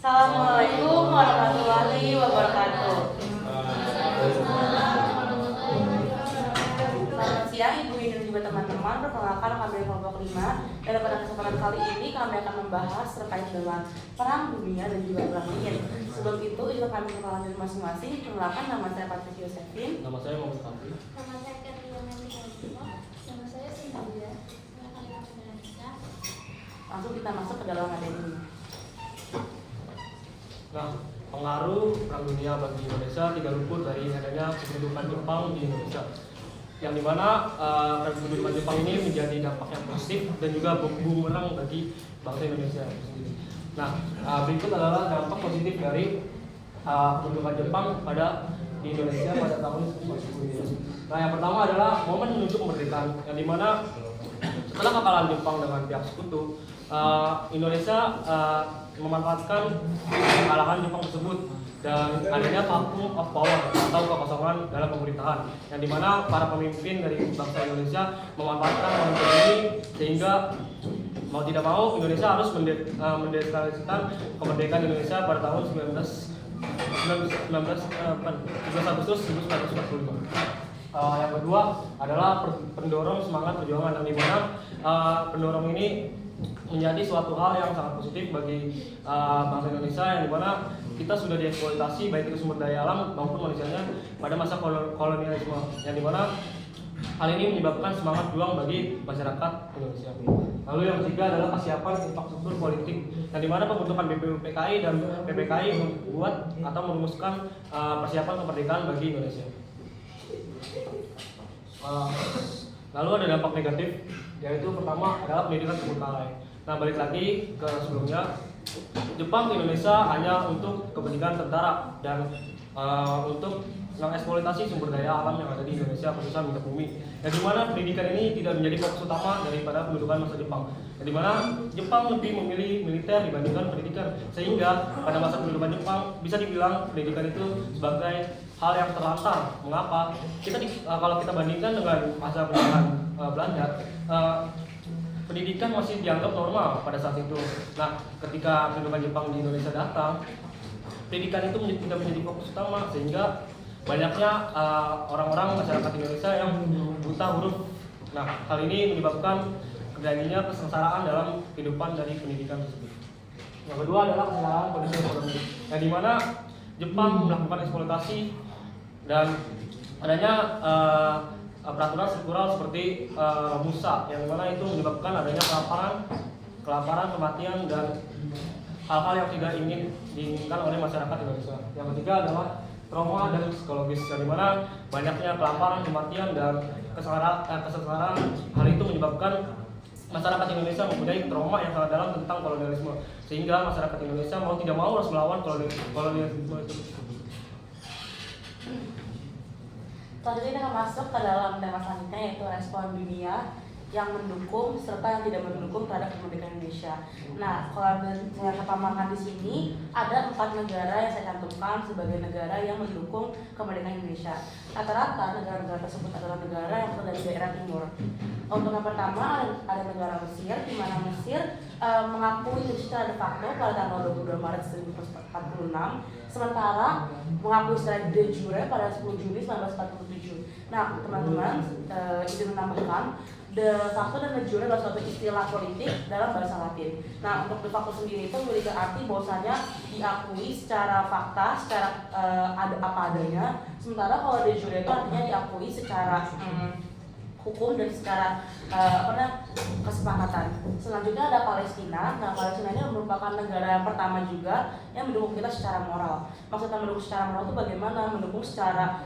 Assalamualaikum warahmatullahi wabarakatuh. Selamat siang Ibu Ida dan juga teman-teman. Perkenalkan kami kelompok 5. Dan pada kesempatan kali ini kami akan membahas terkait dengan perang dunia dan juga perang dingin. Sebelum itu, izinkan kami kenalan diri masing-masing. Perkenalkan, nama saya Patricia Yosefin. Nama saya Muhammad Fahri. Nama saya Katia Melisa. Nama saya Cynthia. Langsung kita masuk ke dalam materi. Nah, pengaruh perang dunia bagi Indonesia tidak luput dari adanya kedudukan Jepang di Indonesia. Yang dimana kedudukan Jepang ini menjadi dampak yang positif dan juga bumerang bagi bangsa Indonesia sendiri. Nah, berikut adalah dampak positif dari kedudukan Jepang di Indonesia pada tahun 1910 ini. Nah, yang pertama adalah momen menuju kemerdekaan, yang dimana setelah kekalahan Jepang dengan pihak sekutu, Indonesia memanfaatkan kekalahan Jepang tersebut dan adanya vacuum of power atau kekosongan dalam pemerintahan, yang dimana para pemimpin dari bangsa Indonesia memanfaatkan momentum ini sehingga mau tidak mau Indonesia harus mendeklarasikan kemerdekaan Indonesia pada tahun 17 Agustus 1945. Yang kedua adalah pendorong semangat perjuangan, yang dimana pendorong ini menjadi suatu hal yang sangat positif bagi bangsa Indonesia, yang dimana kita sudah dieksploitasi baik itu sumber daya alam maupun manusianya pada masa kolonialisme, yang dimana hal ini menyebabkan semangat juang bagi masyarakat Indonesia. Lalu yang ketiga adalah kesiapan infrastruktur politik, yang dimana pembentukan BPUPKI dan PPKI membuat atau merumuskan persiapan kemerdekaan bagi Indonesia. Lalu ada dampak negatif, yaitu pertama adalah pendidikan terbengkalai. Nah, balik lagi ke sebelumnya, Jepang di Indonesia hanya untuk kepentingan tentara dan untuk mengeksploitasi sumber daya alam yang ada di Indonesia, khususnya minyak bumi. Yang dimana pendidikan ini tidak menjadi fokus utama daripada pendudukan masa Jepang. Yang dimana Jepang lebih memilih militer dibandingkan pendidikan, sehingga pada masa pendudukan Jepang bisa dibilang pendidikan itu sebagai hal yang terlantar. Mengapa? Kalau kita bandingkan dengan masa pendudukan Belanda, pendidikan masih dianggap normal pada saat itu. Nah, ketika pendudukan Jepang di Indonesia datang, pendidikan itu tidak menjadi fokus utama, sehingga banyaknya orang-orang masyarakat Indonesia yang buta huruf. Nah, hal ini menyebabkan terjadinya kesengsaraan dalam kehidupan dari pendidikan tersebut. Yang kedua adalah kesengsaraan kondisi ekonomi, yang dimana Jepang melakukan eksploitasi dan adanya peraturan struktural seperti Musa, yang dimana itu menyebabkan adanya kelaparan, kematian, dan hal-hal yang tidak diinginkan oleh masyarakat Indonesia. Yang ketiga adalah trauma dan psikologis, yang dimana banyaknya kelaparan, kematian, dan kesengsaraan. Hal itu menyebabkan masyarakat Indonesia mempunyai trauma yang sangat dalam tentang kolonialisme, sehingga masyarakat Indonesia mau tidak mau harus melawan kolonialisme itu. Selanjutnya kita akan masuk ke dalam tema selanjutnya, yaitu respon dunia yang mendukung serta yang tidak mendukung terhadap kemerdekaan Indonesia. Nah, kalau saya katakan di sini ada 4 negara yang saya cantumkan sebagai negara yang mendukung kemerdekaan Indonesia. Rata-rata negara-negara tersebut adalah negara yang berasal dari daerah timur. Untuk yang pertama ada negara Mesir, di mana Mesir mengakui secara de facto pada tanggal 22 Maret 1946, sementara mengakui secara de jure pada 10 Juni 1947. Nah, teman-teman, izin menambahkan, de facto dan de jure adalah suatu istilah politik dalam bahasa Latin. Nah, untuk de facto sendiri itu memiliki arti bahwasanya diakui secara fakta, secara apa adanya. Sementara kalau de jure itu artinya diakui secara hukum dan secara kesepakatan. Selanjutnya ada Palestina. Nah, Palestina ini merupakan negara yang pertama juga yang mendukung kita secara moral. Maksudnya mendukung secara moral itu bagaimana? Mendukung secara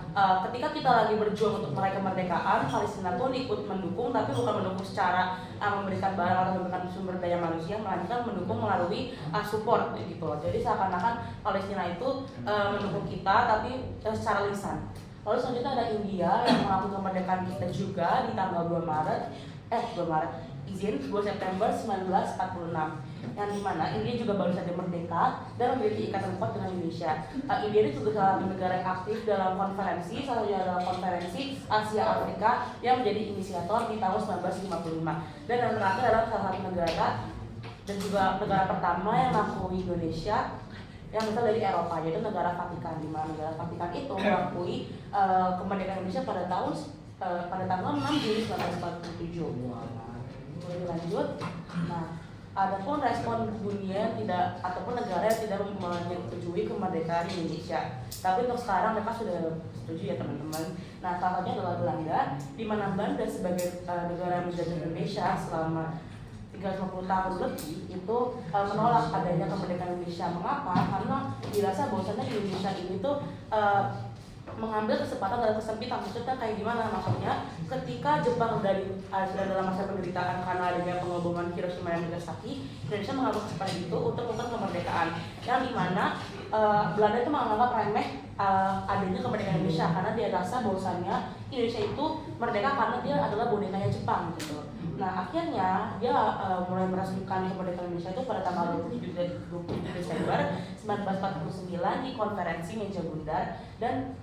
ketika kita lagi berjuang untuk meraih kemerdekaan, Palestina pun ikut mendukung, tapi bukan mendukung secara memberikan barang atau memberikan sumber daya manusia, melainkan mendukung melalui support gitu loh. Jadi seakan-akan Palestina itu mendukung kita tapi secara lisan. Lalu selanjutnya ada India yang mengakui kemerdekaan kita juga di tanggal 2 September 1946, yang dimana India juga baru saja merdeka dan memiliki ikatan kuat dengan Indonesia. India ini juga salah satu negara yang aktif dalam konferensi, salah satunya adalah konferensi Asia Afrika yang menjadi inisiator di tahun 1955. Dan yang terakhir adalah salah satu negara dan juga negara pertama yang mengakui Indonesia yang berasal dari Eropa, yaitu negara Vatikan, di mana negara Vatikan itu mengakui kemerdekaan Indonesia pada tanggal 6 Juli 1947. Boleh lanjut. Nah, adapun respon dunia tidak ataupun negara yang tidak menyetujui kemerdekaan Indonesia. Tapi untuk sekarang mereka sudah setuju ya teman-teman. Nah, salah satunya adalah Belanda, di mana Belanda sebagai negara yang menjajah Indonesia selama 350 tahun lebih itu menolak adanya kemerdekaan Indonesia. Mengapa? Karena dirasa bahwasannya Indonesia ini tuh mengambil kesempatan dalam kesempitan. Maksudnya kayak gimana? Maksudnya ketika Jepang sedang dalam masa penderitaan karena adanya pengeboman Hiroshima dan Nagasaki, Indonesia mengambil kesempatan itu untuk melakukan kemerdekaan, yang dimana Belanda itu menganggap remeh adanya kemerdekaan Indonesia karena dia rasa bahwasannya Indonesia itu merdeka karena dia adalah bonekanya Jepang gitu. Nah, akhirnya dia mulai meresmikan kemerdekaan Indonesia itu pada tanggal 27 Desember 1949 di konferensi Meja Bundar, dan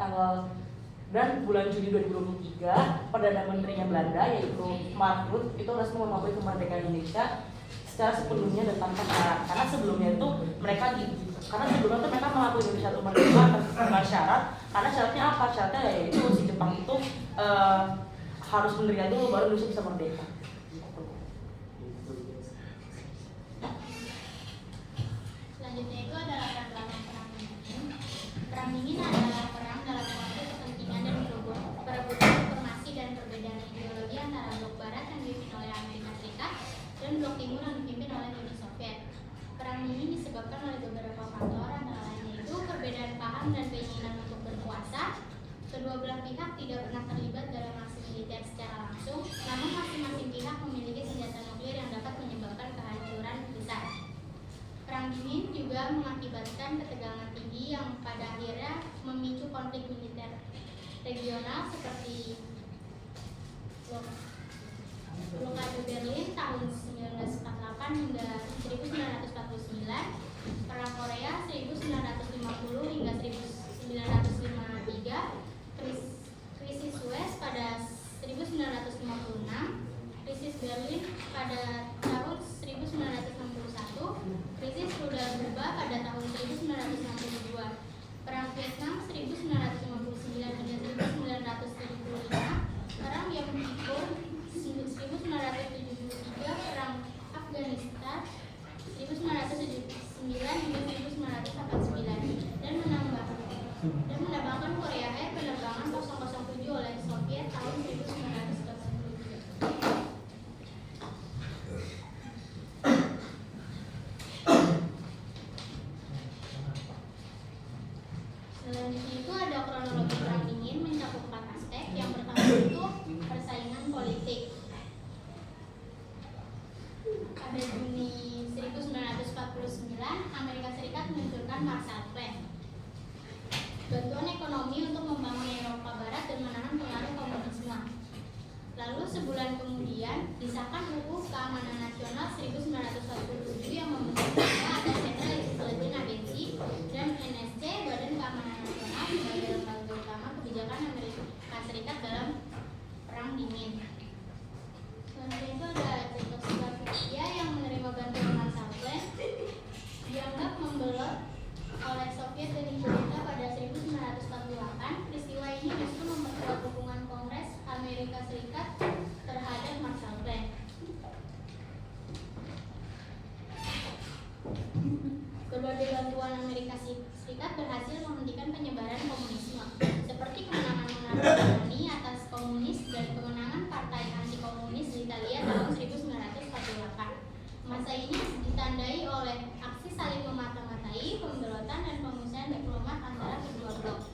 bulan Juli 2023 Perdana Menterinya Belanda yaitu Mark Rutte itu resmi mengakui kemerdekaan Indonesia secara sepenuhnya dan tanpa syarat. Karena sebelumnya itu mereka mengakui Indonesia itu merdeka tanpa syarat. Karena syaratnya apa? Syaratnya yaitu si Jepang itu harus menderita dulu baru Indonesia bisa merdeka. Selanjutnya itu adalah latar belakang perang dingin. Perang dingin adalah perang dalam konteks kepentingan dan perebutan informasi dan perbedaan ideologi antara blok barat yang dipimpin oleh Amerika Serikat dan blok timur yang dipimpin oleh Uni Soviet. Perang dingin disebabkan oleh beberapa faktor, antara lain yaitu perbedaan paham dan keinginan untuk berkuasa. Kedua belah pihak tidak pernah terlibat dalam aksi militer secara langsung, namun masing-masing pihak memiliki senjata nuklir yang dapat menyebabkan kehancuran besar. Perang dingin juga mengakibatkan ketegangan tinggi yang pada akhirnya memicu konflik militer regional seperti blokade Berlin tahun 1948 hingga 1949, Perang Korea 1950 hingga 1953, krisis Suez pada 1956, krisis Berlin pada tahun 1961, krisis rudal Kuba pada tahun 1962, Perang Vietnam 1959 hingga 1975, Perang Yom Kippur 1973, Perang Afghanistan 1979 hingga 1989, dan menambahkan Korea Air penerbangan 007 oleh Soviet tahun 1983. Selanjutnya itu ada kronologi perang dingin mencakup 4 aspek. Yang pertama itu persaingan politik. Pada Juni 1949, Amerika Serikat meluncurkan Marshall Plan, bantuan ekonomi untuk membangun Eropa Barat dan menahan pengaruh komunisme. Lalu sebulan kemudian disahkan UU Keamanan Nasional 1947 yang membentuk ada Central Intelligence Agency dan NSC, Badan Keamanan Nasional, sebagai lembaga utama kebijakan Amerika Serikat dalam Perang Dingin. Selanjutnya itu ada Czechoslovakia yang menerima bantuan Marshall Plan, dianggap membelot oleh Soviet dan Indonesia pada 1948. Peristiwa ini justru memperkuat dukungan Kongres Amerika Serikat terhadap Marshall Plan. Berbagai bantuan Amerika Serikat berhasil menghentikan penyebaran komunisme, seperti kemenangan Germani atas komunis dan kemenangan Partai Anti Komunis di Italia tahun 1948. Masa ini ditandai oleh aksi saling memata-matai, pembelotan dan pengusiran diplomat antara kedua blok.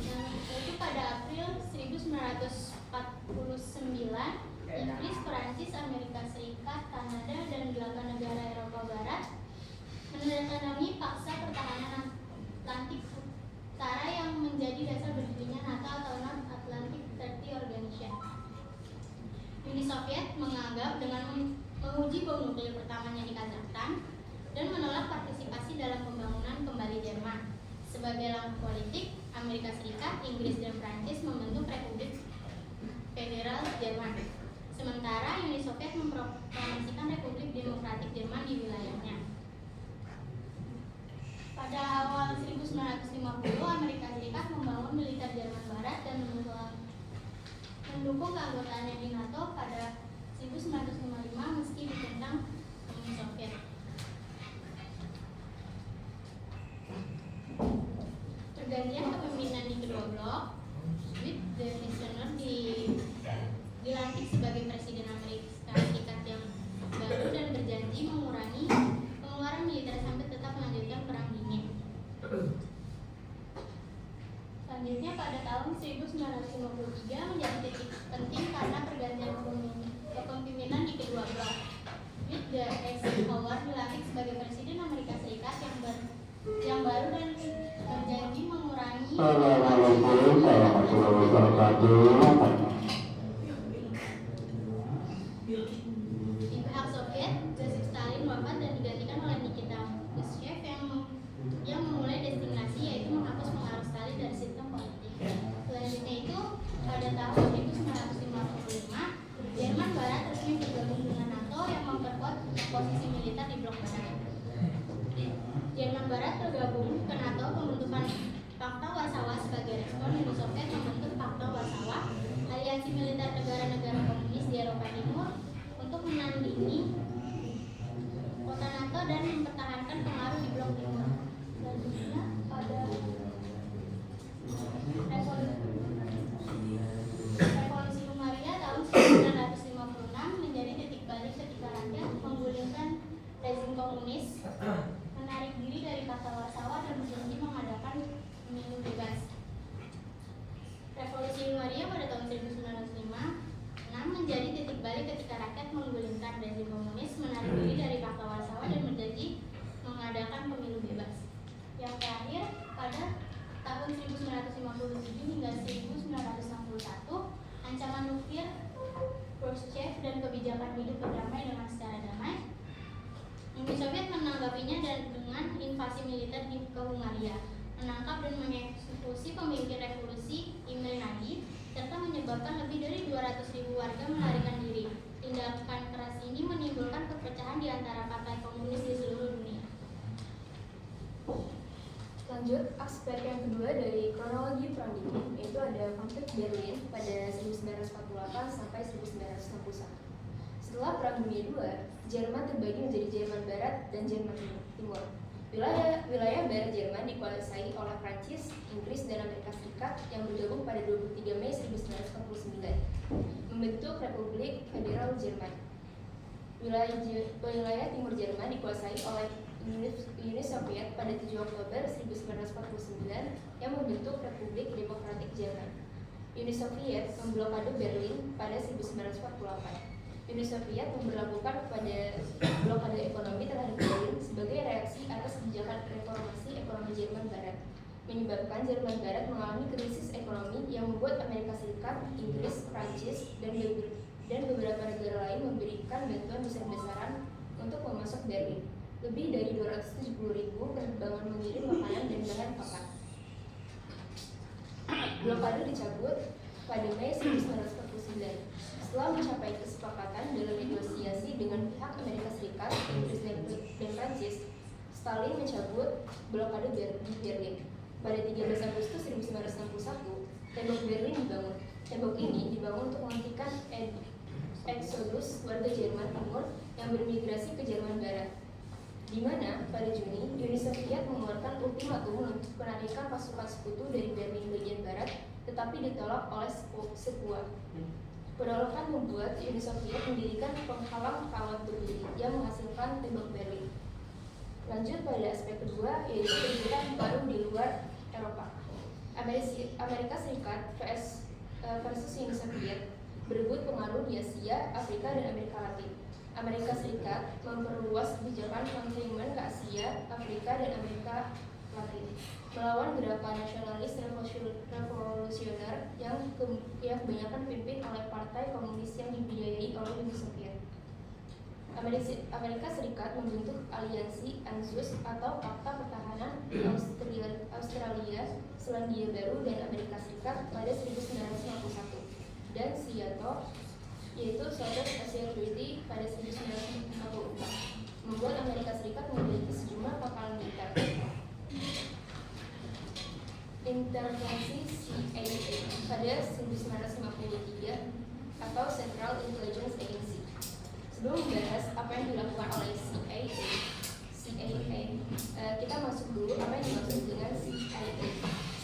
Dan itu pada April 1949, Inggris, Prancis, Amerika Serikat, Kanada, dan 8 negara Eropa Barat menandatangani Paksa Pertahanan Atlantik Utara yang menjadi dasar berdirinya NATO atau North Atlantic Treaty Organization. Uni Soviet menganggap dengan menguji bom nuklir pertamanya di Kazakhstan dan menolak partisipasi dalam pembangunan kembali Jerman. Sebagai langkah politik, Amerika Serikat, Inggris, dan Prancis membentuk Republik Federal Jerman. Sementara Uni Soviet memproklamasikan Republik Demokratik Jerman di wilayahnya. Pada awal 1950, Amerika Serikat membangun militer Jerman Barat dan mendukung keanggotaannya di NATO pada 1955 meski ditentang Uni Soviet. Pergantian kepemimpinan di kedua blok, Dwight D. Eisenhower dilantik sebagai Presiden Amerika Serikat yang baru dan berjanji mengurangi pengeluaran militer sampai tetap melanjutkan Perang Dingin. Selanjutnya pada tahun 1953 menjadi titik penting karena pergantian kepemimpinan di kedua blok. Dwight D. Eisenhower dilantik sebagai Presiden Amerika Serikat yang baru dan berjanji mengurangi di pihak Soviet. Joseph Stalin wafat dan digantikan oleh Nikita Khrushchev yang memulai destinasi, yaitu menghapus pengaruh Stalin dari sistem politik. Selanjutnya itu pada tahun 1955 Jerman Barat resmi bergabung dengan NATO yang memperkuat posisi militer di blok barat. Jerman Barat bergabung ke NATO pembentukan Pakta Warsawa sebagai respon Uni Soviet membentuk Pakta Warsawa, aliansi militer negara-negara komunis di Eropa Timur untuk menandingi kota NATO dan mempertahankan pengaruh di blok timur. Selanjutnya pada Revolusi Hungaria tahun 1956 menjadi titik balik ketika rakyat menggulingkan rezim komunis, menarik diri dari Pakta Warsawa dan berjanji mengadakan pemilu bebas. Revolusi Hungaria pada tahun 1956 menjadi titik balik ketika rakyat menggulingkan rezim komunis, menarik diri dari Pakta Warsawa dan berjanji mengadakan pemilu bebas. Yang terakhir pada tahun 1957 hingga 1961 ancaman nuklir Khrushchev dan kebijakan hidup berdamai dengan secara damai. Uni Soviet menanggapinya dan dengan invasi militer ke Hungaria, menangkap dan mengeksekusi pemimpin revolusi Imre Nagy, serta menyebabkan lebih dari 200.000 warga melarikan diri. Tindakan keras ini menimbulkan perpecahan di antara partai komunis di seluruh dunia. Lanjut, aspek yang kedua dari kronologi Perang Dingin, yaitu ada konflik Berlin pada 1948 sampai 1961. Setelah Perang Dunia II, Jerman terbagi menjadi Jerman Barat dan Jerman Timur. Wilayah Barat Jerman dikuasai oleh Prancis, Inggris, dan Amerika Serikat yang bergabung pada 23 Mei 1949, membentuk Republik Federal Jerman. Wilayah Timur Jerman dikuasai oleh Uni Soviet pada 7 Oktober 1949 yang membentuk Republik Demokratik Jerman. Uni Soviet memblokade Berlin pada 1948. Uni Soviet memberlakukan blokade ekonomi terhadap Berlin sebagai reaksi atas kebijakan reformasi ekonomi Jerman Barat, menyebabkan Jerman Barat mengalami krisis ekonomi yang membuat Amerika Serikat, Inggris, Prancis, dan beberapa negara lain memberikan bantuan besar-besaran untuk memasok Berlin. Lebih dari 270.000 penerbangan mengirim makanan dan bahan pakan. Blokade dicabut pada Mei 1949. Setelah mencapai kesepakatan dalam negosiasi dengan pihak Amerika Serikat, Inggris, dan Prancis, Stalin mencabut blokade di Berlin. Pada 13 Agustus 1961, tembok Berlin dibangun. Tembok ini dibangun untuk menghentikan eksodus warga Jerman Timur yang bermigrasi ke Jerman Barat, di mana pada Juni Uni Soviet mengeluarkan ultimatum untuk penarikan pasukan sekutu dari Berlin bagian barat, tetapi ditolak oleh Serbia. Penolakan membuat Uni Soviet mendirikan penghalang kawat berduri yang menghasilkan tembok Berlin. Lanjut pada aspek kedua, yaitu kegiatan baru di luar Eropa. Amerika Serikat versus Uni Soviet berebut pengaruh di Asia, Afrika, dan Amerika Latin. Amerika Serikat memperluas kebijakan containment ke Asia, Afrika, dan Amerika Latin, melawan gerakan nasionalis revolusioner yang kebanyakan dipimpin oleh partai komunis yang dibiayai oleh Uni Soviet. Amerika Serikat membentuk aliansi ANZUS atau Pakta Pertahanan Australia, Selandia Baru, dan Amerika Serikat pada 1951, dan SEATO, yaitu Southern Asia Treaty pada 1954, membuat Amerika Serikat memiliki sejumlah pangkalan militer. intervensi CIA pada 1953 atau Central Intelligence Agency. Sebelum membahas apa yang dilakukan oleh CIA, kita masuk dulu apa yang dimaksud dengan CIA.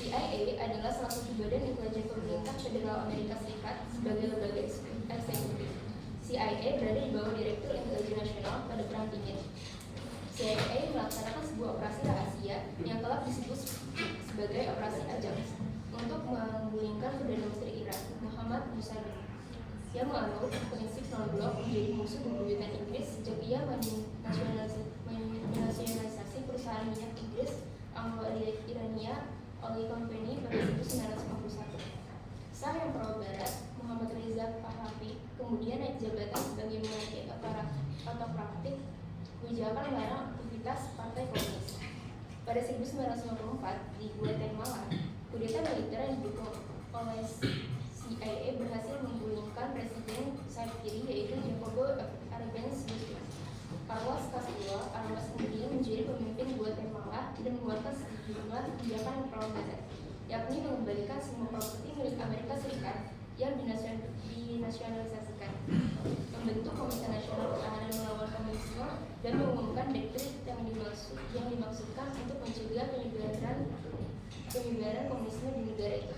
CIA adalah salah satu badan intelijen pemerintah Federal Amerika Serikat sebagai lembaga eksekutif. CIA berada di bawah Direktur Intelijen Nasional pada Perang Dingin. CIA melaksanakan sebuah operasi rahasia yang telah disebut sebagai Operasi Ajax untuk menggulingkan Perdana Menteri Irak Muhammad Musawi yang menganut prinsip non-blok menjadi musuh bebuyutan Inggris sejak ia menasionalisasi perusahaan minyak Inggris Anglo-Irania Oil Company pada 1951. Sang yang pro barat Muhammad Reza Pahlavi kemudian naik jabatan sebagai mengenai otokratik kebijakan melarang aktivitas Partai Komunis. Pada 1954 di Guatemala, kudeta militer yang didukung oleh CIA berhasil menggulingkan presiden sayap kiri yaitu Jacobo Arbenz Guzman. Carlos Castro Almas kemudian menjadi pemimpin Guatemala dan mengeluarkan sejumlah kebijakan pro-barat, yakni mengembalikan semua properti milik Amerika Serikat yang dinasionalisasikan, membentuk Komite Nasional Pertahanan Melawan Komunisme, dan mengumumkan doktrin yang dimaksudkan untuk mencegah penyebaran komunisme di negara itu.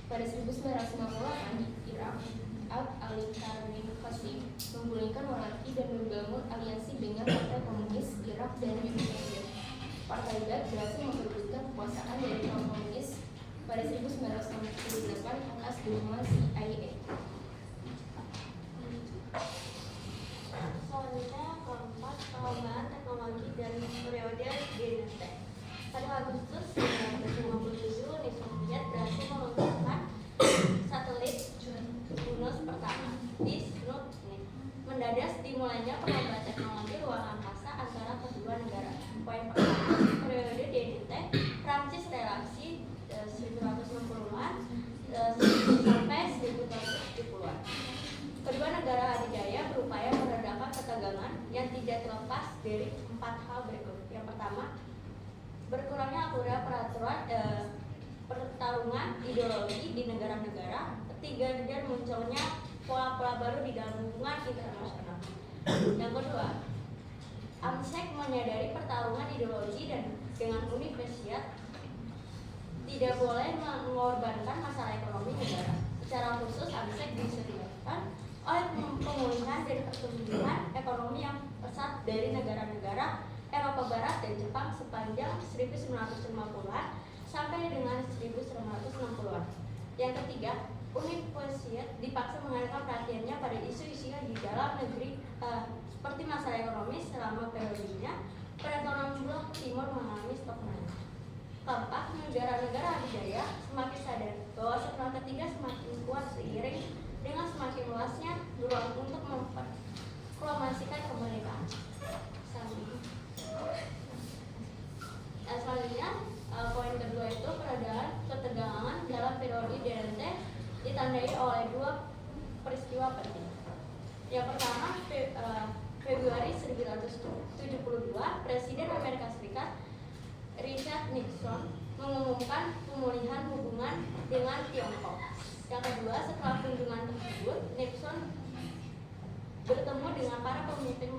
Pada 1958 di Irak, Ali Karim Qasim menggulingkan monarki dan membangun aliansi dengan Partai Komunis Irak dan Uni Soviet. Partai Baath berhasil memperebutkan kekuasaan dari kaum komunis pada 1968 atas dukungan CIA. Selanjutnya keempat, pengembangan teknologi dan periode DNT. Pada Agustus 1957, Uni Soviet berhasil meluncurkan satelit Yunus pertama di Sputnik. Mendadak dimulainya perlombaan teknologi luar angkasa antara kedua negara. Poin pertama, periode DNT, Prancis relaksi 1960-an sampai 1970-an. Kedua negara adidaya berupaya meredakan ketegangan yang tidak terlepas dari 4 hal berikut. Yang pertama, berkurangnya aturan peraturan pertarungan ideologi di negara-negara. Ketiga, dan munculnya pola-pola baru di dalam hubungan internasional. Yang kedua, AMSEC menyadari pertarungan ideologi dan dengan Uni Soviet tidak boleh mengorbankan masalah ekonomi negara. Secara khusus, AMSEC disebabkan oleh pemulihan dan pertumbuhan ekonomi yang pesat dari negara-negara Eropa Barat dan Jepang sepanjang 1950-an sampai dengan 1960-an. Yang ketiga, Uni Soviet dipaksa mengalihkan perhatiannya pada isu-isu di dalam negeri seperti masalah ekonomi selama periodenya perekonomian blok timur mengalami stagnasi. Keempat, negara-negara adidaya semakin sadar bahwa setelah ketiga semakin kuat seiring dengan semakin luasnya ruang untuk memproklamasikan kemerdekaan. Selanjutnya, poin kedua itu peredaran ketegangan dalam periode DNT ditandai oleh 2 peristiwa penting. Yang pertama, Februari 1972, Presiden Amerika Serikat Richard Nixon mengumumkan pemulihan hubungan dengan Tiongkok. Yang kedua, setelah kunjungan tersebut, Nixon bertemu dengan para pemimpin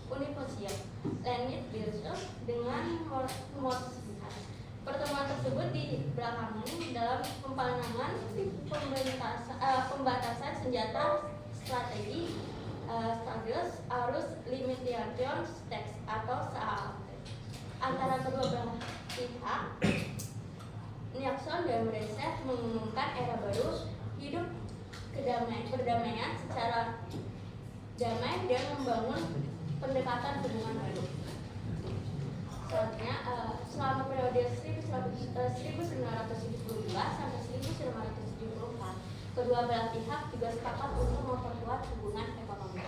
Uni Soviet, Leonid Brezhnev dengan Moskva. Pertemuan tersebut dibelakangi dalam pempanangan pembatasan senjata strategi arus limitation tax atau SALT antara kedua belah pihak. Nixon dan Brezhnev mengumumkan era baru hidup perdamaian secara damai dan membangun pendekatan hubungan baru. Selanjutnya, selama periode 1972 sampai 1974, kedua belah pihak juga sepakat untuk memperkuat hubungan ekonomi.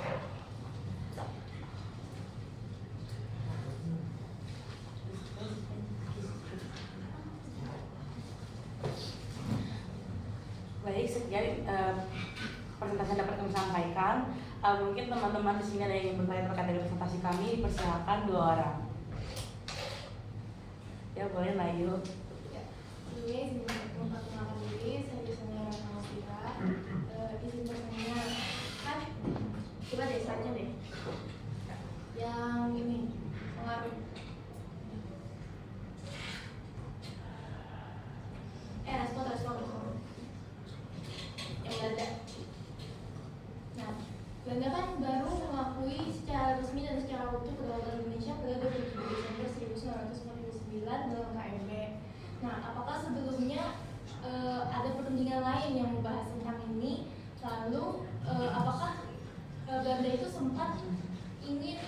Baik, sekian presentasi yang dapat kami sampaikan. Mungkin teman-teman di sini ada yang ingin bertanya terkait dengan presentasi kami, dipersilakan 2 orang. Ya, boleh Layu. Ya. Sebelumnya izin memperkenalkan diri, saya Yusania Rakamosira. Izin bertanya, kan coba deh saja deh. Yang ini pengaruh. Respon. Yang Belanda. Nah, Belanda kan baru mengakui secara resmi dan secara utuh kedaulatan Indonesia pada 27 Desember 1949 dalam KMB. Nah, apakah sebelumnya ada perundingan lain yang membahas tentang ini? Lalu, apakah Belanda itu sempat ingin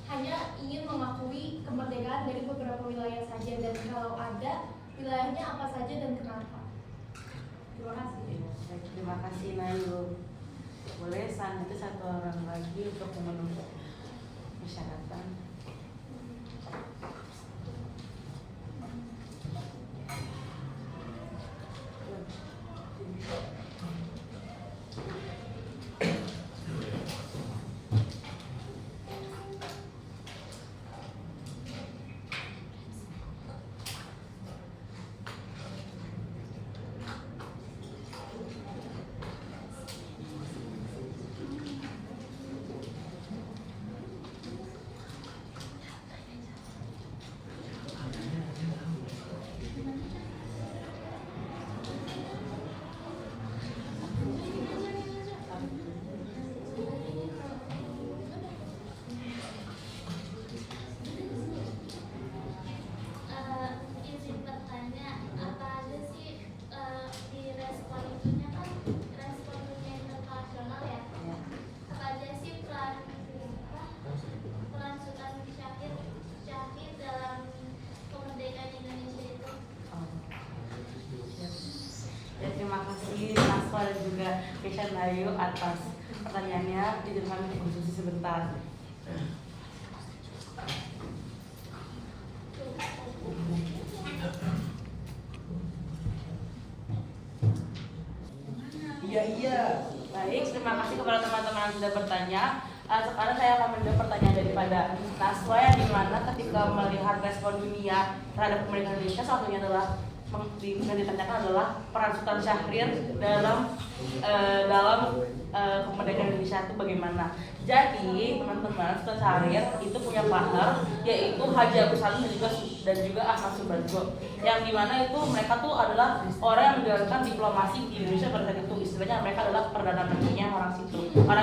hanya ingin mengakui kemerdekaan dari beberapa wilayah saja, dan kalau ada, wilayahnya apa saja dan kenapa? Terima kasih. Terima kasih Nayu. Boleh selanjutnya satu orang lagi untuk memenuhi persyaratan. Izin bertanya, apa aja sih di respon itunya kan respon dunia internasional ya? Apa aja sih peran Sultan Syahrir dalam kemerdekaan Indonesia itu? Ya, terima kasih Naswa dan juga Kesha Nayu atas pertanyaannya. Izin kami untuk diskusi sebentar. Iya. Baik, terima kasih kepada teman-teman yang sudah bertanya. Sekarang saya akan menjawab pertanyaan daripada Naswa, yang dimana ketika melihat respon dunia terhadap kemerdekaan Indonesia, salah satunya adalah yang ditanyakan adalah peran Sultan Syahrir dalam kemerdekaan Indonesia itu bagaimana. Jadi teman-teman, Sultan Syahrir itu punya partner, yaitu Haji Agus Salim dan juga Ahmad Subarjo, yang dimana itu mereka tuh adalah orang yang menjalankan diplomasi di Indonesia pada saat itu. Istilahnya mereka adalah perdana menterinya orang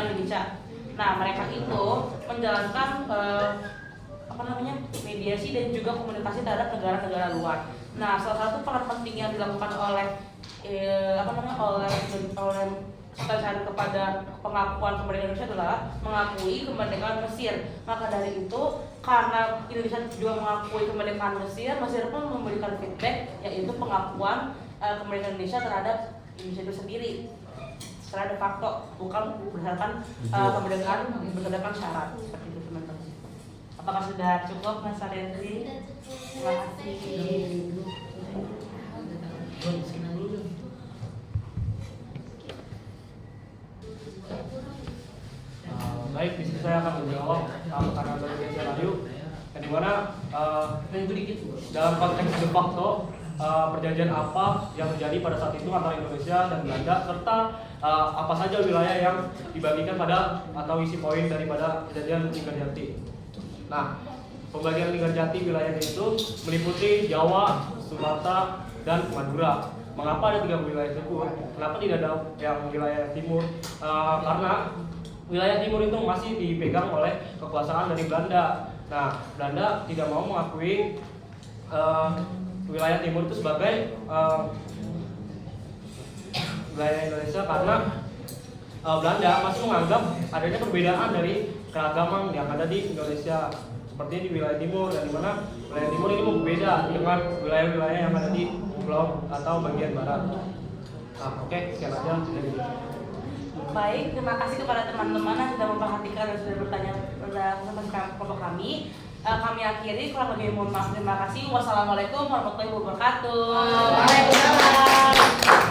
Indonesia. Nah, mereka itu menjalankan mediasi dan juga komunikasi terhadap negara-negara luar. Nah, salah satu peran penting yang dilakukan oleh Sultan Syahrir kepada pengakuan kemerdekaan Indonesia adalah mengakui kemerdekaan Mesir. Maka dari itu, karena Indonesia juga mengakui kemerdekaan Mesir pun memberikan feedback, yaitu pengakuan kemerdekaan Indonesia terhadap Indonesia itu sendiri secara de facto, bukan berdasarkan kemerdekaan berdasarkan syarat. Seperti itu teman-teman. Apakah sudah cukup, Mas Arendri? Terima kasih. Baik, di sini saya akan menjawab pertanyaan dari Kesha Nayu, yang dimana dalam konteks de facto perjanjian apa yang terjadi pada saat itu antara Indonesia dan Belanda, serta apa saja wilayah yang dibagikan pada atau isi poin daripada perjanjian Linggarjati. Nah, pembagian Linggarjati wilayahnya itu meliputi Jawa, Sumatera, dan Madura. Mengapa ada 3 wilayah tersebut? Kenapa tidak ada yang wilayah timur? Karena wilayah timur itu masih dipegang oleh kekuasaan dari Belanda. Nah, Belanda tidak mau mengakui wilayah timur itu sebagai wilayah Indonesia karena Belanda masih menganggap adanya perbedaan dari keragaman yang ada di Indonesia, seperti di wilayah timur, dan dimana wilayah timur ini berbeda dengan wilayah-wilayah yang ada di pulau atau bagian barat. Nah, oke, sekian aja dari ini. Baik, terima kasih kepada teman-teman yang sudah memperhatikan dan sudah bertanya tentang kelompok kami. Kami akhiri, kurang lebih mohon maaf. Terima kasih. Wassalamualaikum warahmatullahi wabarakatuh. Waalaikumsalam.